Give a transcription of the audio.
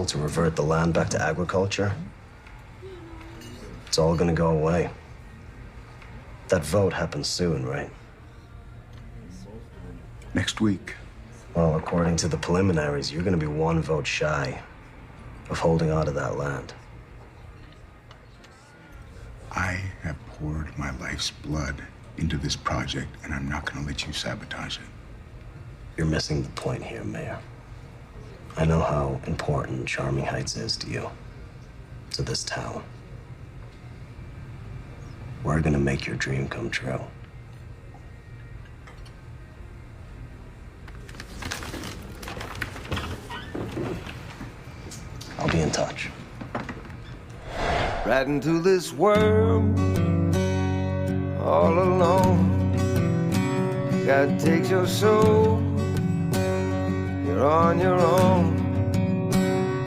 to revert the land back to agriculture, it's all gonna go away. That vote happens soon, right? Next week. Well, according to the preliminaries, you're gonna be one vote shy of holding on to that land. I have poured my life's blood into this project, and I'm not gonna let you sabotage it. You're missing the point here, Mayor. I know how important Charming Heights is to you, to this town. We're gonna make your dream come true. I'll be in touch. Right into this world, all alone. God takes your soul, you're on your own.